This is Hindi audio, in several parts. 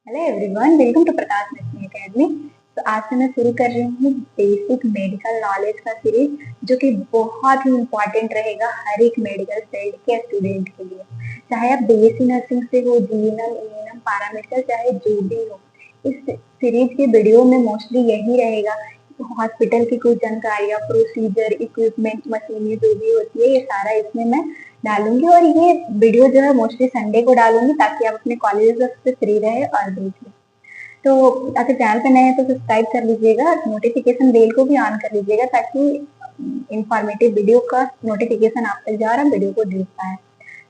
Hello everyone, welcome to Prakash nursing academy. तो आज से मैं शुरू कर रही हूँ बेसिक मेडिकल नॉलेज का सीरीज, जो कि बहुत ही इम्पोर्टेंट रहेगा हर एक मेडिकल फील्ड के स्टूडेंट के लिए। चाहे आप बीएससी नर्सिंग से हो, जीएनएम, एएनएम, पैरामेडिकल, चाहे जो भी हो, इस सीरीज के वीडियो में मोस्टली यही रहेगा। हॉस्पिटल की कुछ जानकारियाँ, प्रोसीजर, इक्विपमेंट, मशीनें जो भी होती है, ये सारा इसमें मैं डालूंगी। और ये वीडियो जो है मोस्टली संडे को डालूंगी, ताकि आप अपने कॉलेज से फ्री रहे और देख लें। तो अगर चैनल पे नए हैं तो सब्सक्राइब कर लीजिएगा, नोटिफिकेशन बेल को भी ऑन कर लीजिएगा, ताकि इंफॉर्मेटिव वीडियो का नोटिफिकेशन आप तक जाए और हम वीडियो को देख पाए।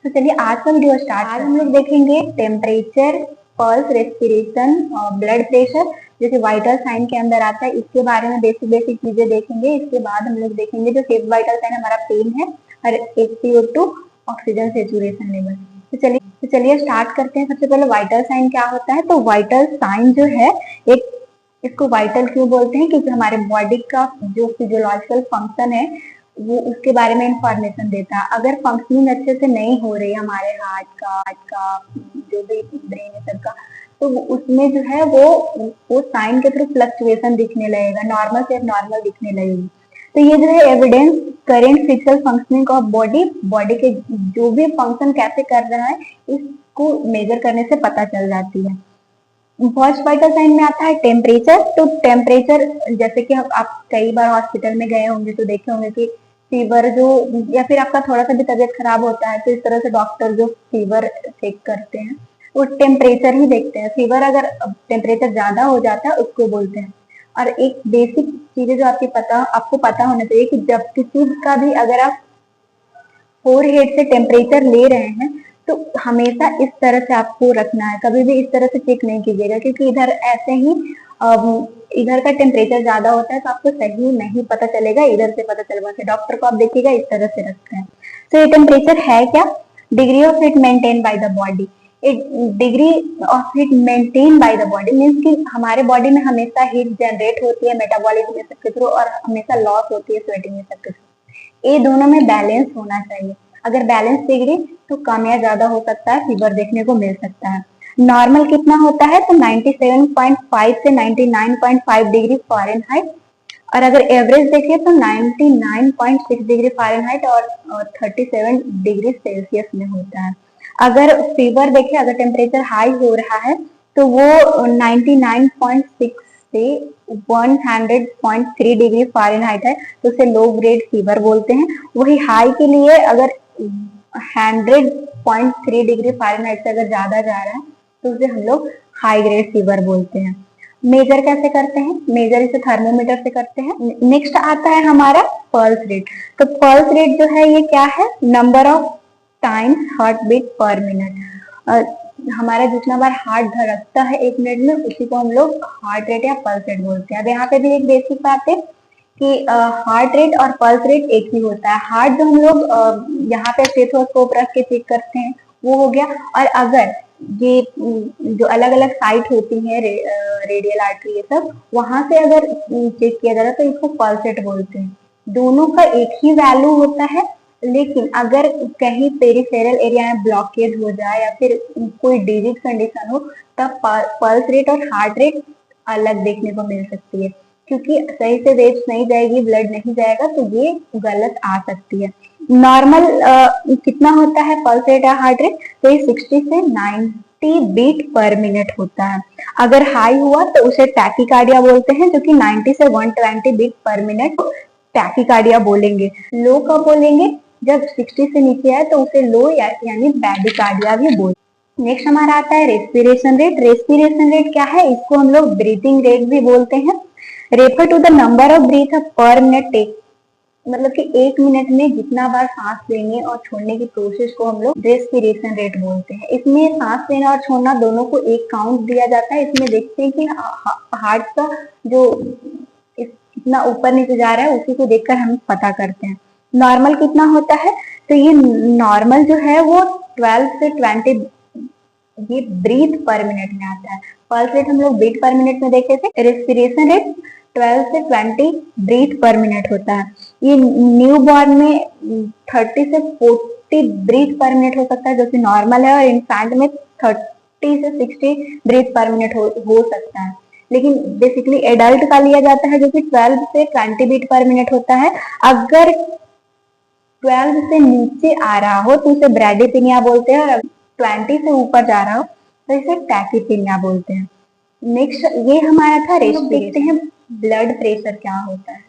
तो चलिए आज का वीडियो स्टार्ट। आज हम लोग देखेंगे टेम्परेचर, पल्स, रेस्पिरेशन और ब्लड प्रेशर, जो कि वाइटल साइन के अंदर आता है। इसके बारे में बेसिक बेसिक चीजें देखेंगे। इसके बाद हम लोग देखेंगे जो फिफ्थ वाइटल साइन हमारा पेन है और HCO2 ऑक्सीजन सेचुरेशन लेवल। तो चलिए स्टार्ट करते हैं। सबसे पहले वाइटल साइन क्या होता है। तो वाइटल साइन जो है, एक इसको वाइटल क्यों बोलते हैं, क्योंकि हमारे बॉडी का जो फिजियोलॉजिकल फंक्शन है वो उसके बारे में इंफॉर्मेशन देता है। अगर फंक्शनिंग अच्छे से नहीं हो रही हमारे हार्ट का जो भी ब्रेन है सबका, तो उसमें जो है वो साइन के थ्रू फ्लक्चुएशन दिखने लगेगा, नॉर्मल से नॉर्मल दिखने लगेगी। तो ये जो है evidence current physical functioning of body के जो भी फंक्शन कैसे कर रहा है, इसको मेजर करने से पता चल जाती है। फर्स्ट वाइटल साइन में आता है टेम्परेचर। तो टेम्परेचर, जैसे कि आप कई बार हॉस्पिटल में गए होंगे तो देखे होंगे कि फीवर जो, या फिर आपका थोड़ा सा भी तबीयत खराब होता है तो इस तरह से डॉक्टर जो फीवर चेक करते हैं वो टेम्परेचर ही देखते हैं। फीवर अगर टेम्परेचर ज्यादा हो जाता है उसको बोलते हैं। और एक बेसिक चीजें जो आपको पता होना चाहिए कि जब किसी का भी अगर आप फोरहेड से टेम्परेचर ले रहे हैं तो हमेशा इस तरह से आपको रखना है, कभी भी इस तरह से चेक नहीं कीजिएगा, क्योंकि इधर ऐसे ही इधर का टेम्परेचर ज्यादा होता है तो आपको सही नहीं पता चलेगा, इधर से पता चलेगा। डॉक्टर को आप देखिएगा इस तरह से रखते हैं। तो ये टेम्परेचर है क्या? Degree of heat maintain by the body. Degree of heat maintain by the body means कि हमारे बॉडी में हमेशा हीट जनरेट होती है मेटाबॉलिज्म सबके थ्रू, और हमेशा लॉस होती है स्वेटिंग सबके थ्रू। ये दोनों में बैलेंस होना चाहिए। अगर बैलेंस बिगड़ी तो कम या ज्यादा हो सकता है, फीवर देखने को मिल सकता है। नॉर्मल कितना होता है? तो 97.5 से 99.5 डिग्री फ़ारेनहाइट। और अगर एवरेज देखिए तो 99.6 डिग्री फ़ारेनहाइट और 37 डिग्री सेल्सियस में होता है। अगर फीवर देखिए, अगर टेम्परेचर हाई हो रहा है तो वो 99.6 से 100.3 डिग्री फ़ारेनहाइट है, तो उसे लो ग्रेड फीवर बोलते हैं। वही हाई के लिए अगर 100.3 डिग्री फ़ारेनहाइट से अगर ज्यादा जा रहा है तो उसे हम लोग हाई ग्रेड फीवर बोलते हैं। मेजर कैसे करते हैं? मेजर इसे थर्मोमीटर से करते हैं। नेक्स्ट आता है हमारा पल्स रेट। तो पल्स रेट जो है ये क्या है? Number of times heart beat per minute. हमारा जितना बार हार्ट धड़कता है एक मिनट में, उसी को हम लोग हार्ट रेट या पल्स रेट बोलते हैं। अब यहाँ पे भी एक बेसिक बात है कि हार्ट रेट और पल्स रेट एक ही होता है। हार्ट जो हम लोग यहाँ पे स्टेथोस्कोप रख के चेक करते हैं वो हो गया। और अगर ये जो अलग अलग साइट होती है, रेडियल आर्टरी, ये सब, वहां से अगर चेक किया जाता है तो इसको पल्स रेट बोलते हैं। दोनों का एक ही वैल्यू होता है, लेकिन अगर कहीं पेरिफेरल एरिया में ब्लॉकेज हो जाए या फिर कोई डिजीज कंडीशन हो, तब पल्स रेट और हार्ट रेट अलग देखने को मिल सकती है, क्योंकि सही से वेव्स नहीं जाएगी, ब्लड नहीं जाएगा, तो ये गलत आ सकती है। नॉर्मल कितना होता है पल्स रेट या हार्ट रेट? तो ये 60 से 90 बीट पर मिनट होता है। अगर हाई हुआ तो उसे टैकीकार्डिया बोलते हैं, जो कि 90 से 120 बीट पर मिनट टैकीकार्डिया बोलेंगे। लो कब बोलेंगे? जब 60 से नीचे आए तो उसे लो यानी ब्रैडीकार्डिया भी बोलते हैं। नेक्स्ट हमारा आता है रेस्पिरेशन रेट। रेस्पिरेशन रेट क्या है? इसको हम लोग ब्रीथिंग रेट भी बोलते हैं। Refer to the number of breath per minute take, मतलब कि एक मिनट में जितना बार सांस लेने और छोड़ने की प्रोसेस को हम लोग रेस्पिरेशन रेट बोलते हैं। इसमें सांस लेना और छोड़ना दोनों को एक काउंट दिया जाता है। इसमें देखते हैं कि हार्ट का जो कितना ऊपर नीचे जा रहा है, उसी को देखकर हम पता करते हैं। नॉर्मल कितना होता है? तो ये नॉर्मल जो है वो 12 से 20 ये ब्रीथ पर मिनट में आता है। पल्स रेट हम लोग बीट पर मिनट में देखे थे। रेस्पिरेशन रेट 12 से 20 ब्रीथ पर मिनट होता है। ये न्यू बॉर्न में 30 से 40 ब्रीथ पर मिनट हो सकता है, जो कि नॉर्मल है, और इन्फेंट में से 60 ब्रीथ पर मिनट हो सकता है, लेकिन बेसिकली एडल्ट का लिया जाता है जो कि 12 से 20 बीट पर मिनट होता है। अगर 12 से नीचे आ रहा हो तो उसे ब्रैडीपिनिया बोलते हैं, और 20 से ऊपर जा रहा हो तो इसे टैकीपिनिया बोलते हैं। नेक्स्ट ये हमारा था रेस्पिरेशन। देखते हैं ब्लड प्रेशर क्या होता है।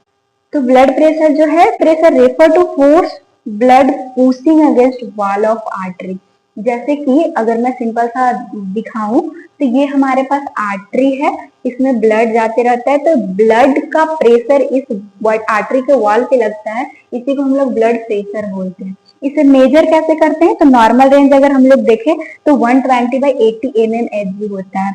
तो ब्लड प्रेशर जो है, pressure refer to force blood pushing against wall of artery. जैसे कि अगर मैं सिंपल सा दिखाऊं तो ये हमारे पास आर्टरी है, इसमें ब्लड जाते रहता है, तो ब्लड का प्रेशर इस आर्टरी के वॉल पे लगता है, इसी को हम लोग ब्लड प्रेशर बोलते हैं। इसे मेजर कैसे करते हैं, तो नॉर्मल रेंज अगर हम लोग देखें तो 120/80 mmHg होता है।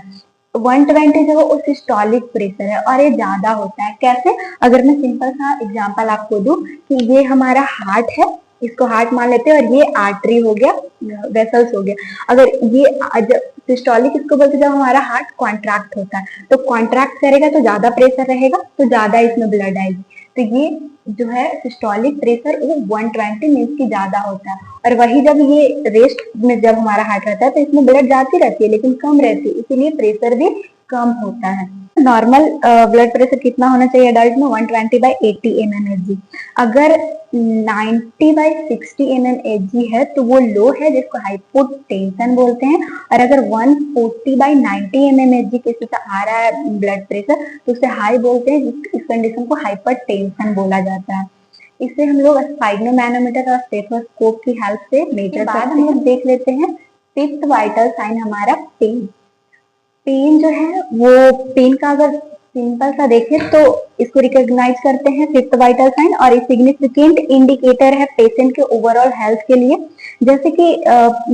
120 जो है वो सिस्टोलिक प्रेशर है और ये ज्यादा होता है। कैसे, अगर मैं सिंपल सा एग्जांपल आपको दूं कि ये हमारा हार्ट है, इसको हार्ट मान लेते हैं, और ये आर्टरी हो गया, वेसल्स हो गया। अगर ये सिस्टोलिक इसको बोलते हैं जब हमारा हार्ट कॉन्ट्रैक्ट होता है, तो कॉन्ट्रैक्ट करेगा तो ज्यादा प्रेशर रहेगा, तो ज्यादा इसमें ब्लड आएगी। तो ये जो है सिस्टोलिक प्रेशर वो 120 मीन्स की ज्यादा होता है। और वही जब ये रेस्ट में जब हमारा हार्ट रहता है तो इसमें ब्लड जाती रहती है लेकिन कम रहती है, इसीलिए प्रेशर भी कम होता है। नॉर्मल ब्लड प्रेशर कितना होना चाहिए अडल्ट में, 120/80 mmHg। अगर 90/60 mmHg है तो वो लो है, जिसको हाइपोटेंशन बोलते हैं। और अगर 140/90 mmHg किसी का आ रहा है ब्लड प्रेशर तो उसे हाई बोलते हैं, इस कंडीशन को हाइपरटेंशन बोला जाता है। इसे हम लोग स्पाइग्नोमैनोमीटर और स्टेथोस्कोप की हेल्प से मेजर करते हैं। हम लोग देख लेते हैं फिफ्थ वाइटल साइन हमारा पेन। पेन जो है वो, पेन का अगर सिंपल सा देखें तो इसको रिकॉग्नाइज करते हैं फिफ्थ वाइटल साइन, और एक सिग्निफिकेंट इंडिकेटर है पेशेंट के ओवरऑल हेल्थ के लिए। जैसे कि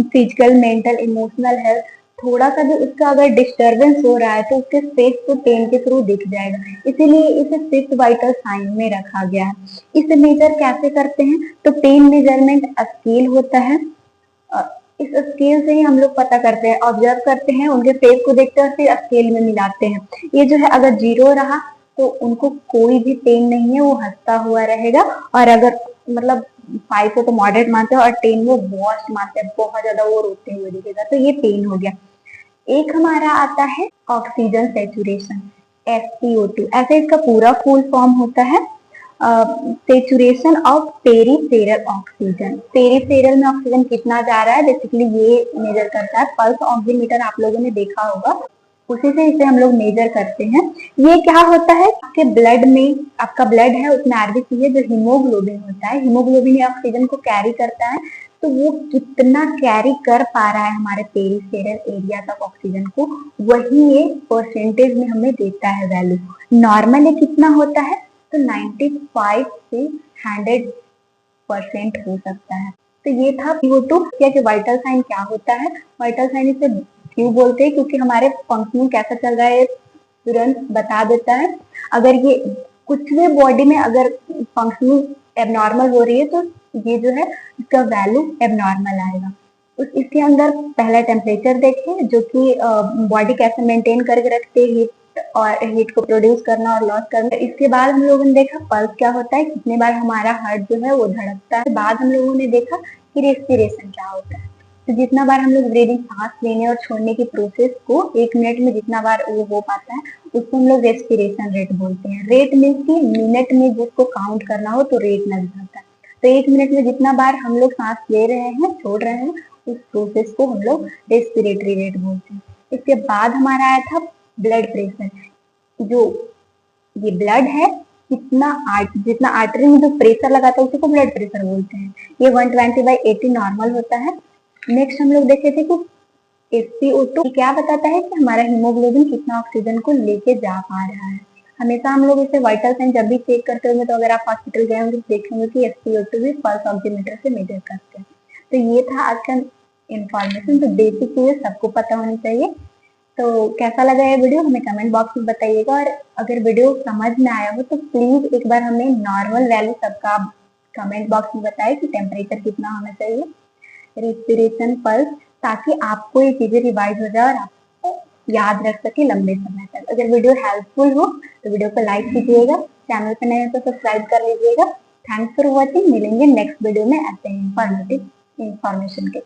फिजिकल, मेंटल, इमोशनल हेल्थ, थोड़ा सा भी उसका अगर डिस्टरबेंस हो रहा है तो उसके फेस पे पेन के थ्रू दिख जाएगा, इसीलिए इसे फिफ्थ वाइटल साइन में रखा गया है। इसे मेजर कैसे करते हैं, तो पेन मेजरमेंट स्केल होता है, इस स्केल से ही हम लोग पता करते हैं, ऑब्जर्व करते हैं, उनके फेस को देखते हैं और फिर स्केल में मिलाते हैं। ये जो है अगर 0 रहा तो उनको कोई भी पेन नहीं है, वो हंसता हुआ रहेगा। और अगर मतलब 5 हो तो मॉडरेट मानते हैं, और 10 वो वर्स्ट मानते हैं, बहुत ज्यादा वो रोते हुए दिखेगा, तो ये पेन हो गया। एक हमारा आता है ऑक्सीजन सेचुरेशन, SpO2, ऐसे इसका पूरा फुल फॉर्म होता है saturation of peripheral oxygen. Peripheral में ऑक्सीजन कितना जा रहा है, बेसिकली ये मेजर करता है। पल्स ऑक्सीमीटर आप लोगों ने देखा होगा, उसी से इसे हम लोग मेजर करते हैं। ये क्या होता है, आपके ब्लड में, आपका ब्लड है उसमें आरबीसी है, जो हीमोग्लोबिन होता है, हीमोग्लोबिन ऑक्सीजन को कैरी करता है, तो वो कितना कैरी कर पा रहा है हमारे पेरीफेरल एरिया तक ऑक्सीजन को, वही ये परसेंटेज में हमें देता है वैल्यू। नॉर्मली कितना होता है, तो 95 से 100% हो सकता है। तो ये था CO2। कि वाइटल साइन क्या होता है, वाइटल साइन इसे क्यों बोलते हैं, क्योंकि हमारे फंक्शनिंग कैसा चल रहा है तुरंत बता देता है। अगर ये कुछ भी बॉडी में अगर फंक्शनिंग एबनॉर्मल हो रही है तो ये जो है इसका वैल्यू एबनॉर्मल आएगा। इसके अंदर पहला टेम्परेचर देखें, जो कि बॉडी कैसे मेंटेन करके रखते हैं और हीट को प्रोड्यूस करना और लॉस करना। इसके बाद हम लोगों ने देखा पल्स क्या होता है, कितने बार हमारा हार्ट जो है वो धड़कता है। बाद हम लोगों ने देखा कि रेस्पिरेशन क्या होता है, तो जितना बार हम लोग ब्रीदिंग, सांस लेने और छोड़ने की प्रोसेस को 1 मिनट में जितना बार वो हो पाता है उसको हम लोग रेस्पिरेशन रेट बोलते हैं। रेट मीन्स की मिनट में जिसको काउंट करना हो तो रेट लग जाता है। तो 1 मिनट में जितना बार हम लोग सांस ले रहे हैं, छोड़ रहे हैं, उस प्रोसेस को हम लोग रेस्पिरेटरी रेट बोलते हैं। इसके बाद हमारा आया था ब्लड प्रेशर। जो ये ब्लड है, जितना आर्टरी में जो प्रेशर लगाता है उसी को ब्लड प्रेशर बोलते हैं। ये 120/80 नॉर्मल होता है। नेक्स्ट हम लोग देखे थे कि SpO2 क्या बताता है कि हमारा हीमोग्लोबिन कितना ऑक्सीजन को लेके जा पा रहा है। हमेशा हम लोग इसे वाइटल साइन जब भी चेक करते होंगे, तो अगर आप हॉस्पिटल गए होंगे तो देखेंगे कि SpO2 भी पल्स ऑक्सीमीटर से मेजर करते हैं। तो ये था आज का इंफॉर्मेशन, तो बेसिक चीजें सबको पता होनी चाहिए। तो कैसा लगा ये वीडियो हमें कमेंट बॉक्स में बताइएगा, और अगर वीडियो समझ में आया हो तो प्लीज एक बार हमें नॉर्मल वैल्यू सबका कमेंट बॉक्स में बताइए कि टेम्परेचर कितना होना चाहिए, रेस्पिरेशन, पल्स, ताकि आपको ये चीजें रिवाइज हो जाए और आपको याद रख सके लंबे समय तक। अगर वीडियो हेल्पफुल हो तो वीडियो को लाइक कीजिएगा, चैनल पर नए हो तो सब्सक्राइब कर लीजिएगा। Thanks for watching. मिलेंगे नेक्स्ट वीडियो में ऐसे इंफॉर्मेटिव इंफॉर्मेशन के